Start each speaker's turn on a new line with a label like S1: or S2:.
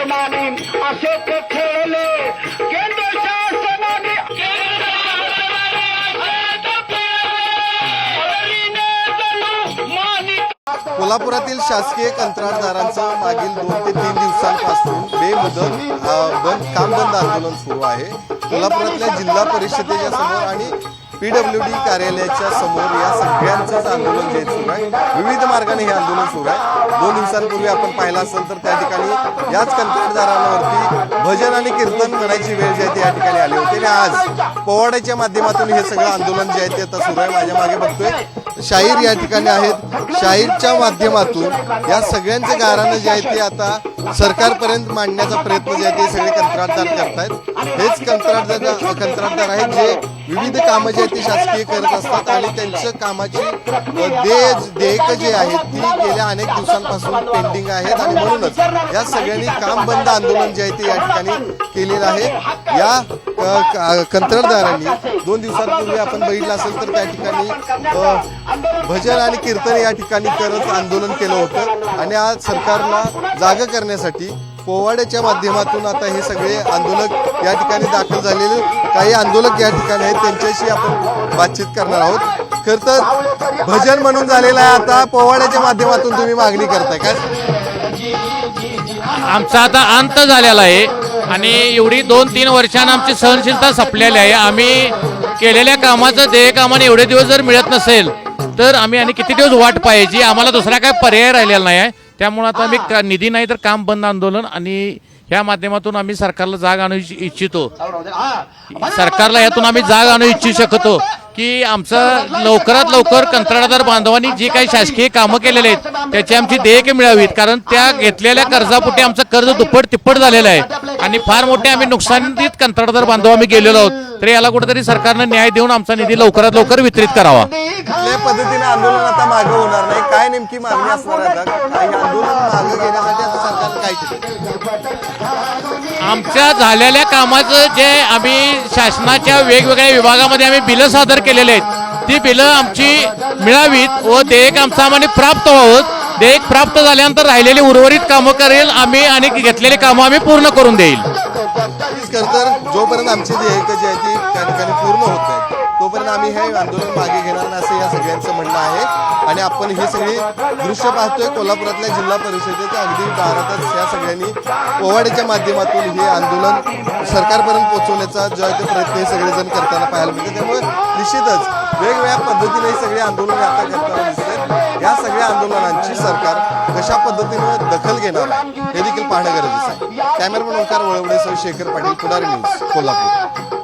S1: अभिमानी असे ते खेळले केंद्र शासनाने
S2: कोल्हापुरातील शासकीय कंत्राटदारांचं मागील 2 ते 3 दिवसांपासून बेमुदत काम बंद आंदोलन सुरू आहे। कोल्हापुरातल्या जिल्हा परिषदेच्या समोर आणि PWD कार्यालयाच्या समोर या सगळ्यांचंच आंदोलन जे सुरू आहे। विविध मार्गाने हे आंदोलन सुरू आहे। 2 दिवसांपूर्वी आपण पाहिलं असेल तर त्या ठिकाणी याच कंत्राटदारांवरती भजन आणि कीर्तन म्हणायची वेळ जी आहे ती या ठिकाणी आली होती आणि आज पोवाड्याच्या माध्यमातून हे सगळं आंदोलन जे आहे ते आता सुरू आहे। माझ्या मागे बघतोय शाहीर या ठिकाणी आहेत। शाहीरच्या माध्यमातून या सगळ्यांचे गाराणं जे आहे ते आता सरकारपर्यंत मांडण्याचा प्रयत्न जे आहे ते सगळे कंत्राटदार करतायत। हेच कंत्राटदार आहेत जे विविध कामं जे आहेत ती शासकीय करत असतात आणि त्यांचं कामाची देयक जे आहेत ती गेल्या अनेक दिवसांपासून पेंडिंग आहेत आणि म्हणूनच या सगळ्यांनी काम बंद आंदोलन जे आहे ते या ठिकाणी केलेलं आहे। या कंत्राटदारांनी 2 दिवसांपूर्वी आपण बघितलं असेल तर त्या ठिकाणी भजन आणि कीर्तन या ठिकाणी करत आंदोलन केलं होतं आणि आज सरकारला जागा करण्यासाठी पोवाड्याच्या माध्यमातून आता हे सगळे आंदोलक या ठिकाणी दाखल झालेले काही आंदोलक या ठिकाणी आहेत त्यांच्याशी आपण बातचीत करणार आहोत। खरं तर भजन म्हणून झालेलं आहे, आता पोवाड्याच्या माध्यमातून तुम्ही मागणी करताय काय?
S3: आमचा आता अंत झालेला आहे आणि एवढी 2-3 वर्षांना आमची सहनशीलता संपलेली आहे। आम्ही केलेल्या कामाचं देय कामाने एवढे दिवस जर मिळत नसेल तर आम्ही आणि किती दिवस वाट पाहायची, आम्हाला दुसरा काय पर्याय राहिलेला नाही आहे। त्यामुळे आता आम्ही निधी नाही तर काम बंद आंदोलन आणि ह्या माध्यमातून आम्ही सरकारला जाग आणू इच्छितो। सरकारला यातून आम्ही जाग आणू इच्छू शकतो की आमचं लवकरात लवकर कंत्राटदार बांधवांनी जी काही शासकीय कामं केलेली आहेत त्याची आमची देयके मिळावीत, कारण त्या घेतलेल्या कर्जापोटी आमचं कर्ज दुप्पट तिप्पट झालेलं आहे आणि फार मोठे आम्ही नुकसानीत कंत्राटदार बांधव आम्ही गेलेलो आहोत। तर याला कुठेतरी सरकारनं न्याय देऊन आमचा निधी लवकरात लवकर वितरित करावा।
S2: कुठल्या पद्धतीने आंदोलन आता मागे होणार नाही, काय नेमकी मागणी असणार आहे? आंदोलन मागे घेण्यासाठी आता सरकारनं काय केलं?
S3: आमच्या झालेल्या कामाचं जे आम्ही शासनाच्या वेगवेगळ्या विभागामध्ये आम्ही बिलं सादर केलेले आहेत ती बिलं आमची मिळावीत व देयक आमचं आम्हाला प्राप्त व्हावं। देयक प्राप्त झाल्यानंतर राहिलेली उर्वरित कामं करेल आम्ही आणि घेतलेली कामं आम्ही पूर्ण करून देईल।
S2: तर जोपर्यंत आमची देयक जी आहे ती त्या ठिकाणी पूर्ण होत नाही तोपर्यंत आम्ही हे आंदोलन मागे घेणार नाही असं या सगळ्यांचं म्हणणं आहे। आणि आपण ही सगळी दृश्य पाहतोय कोल्हापुरातल्या जिल्हा परिषदेच्या अगदी दारातच या सगळ्यांनी पोवाड्याच्या माध्यमातून हे आंदोलन सरकारपर्यंत पोहोचवण्याचा जो आहे ते प्रयत्न हे सगळेजण करताना पाहायला मिळते। त्यामुळे निश्चितच वेगवेगळ्या पद्धतीने हे सगळे आंदोलन आता करताना दिसतात। या सगळ्या आंदोलनांची सरकार कशा पद्धतीने दखल घेणार हे देखील पाहणं गरजेचं आहे। कॅमेरामन ओंकार वळवडेसह शेखर पाटील, पुढारी न्यूज, कोल्हापूर।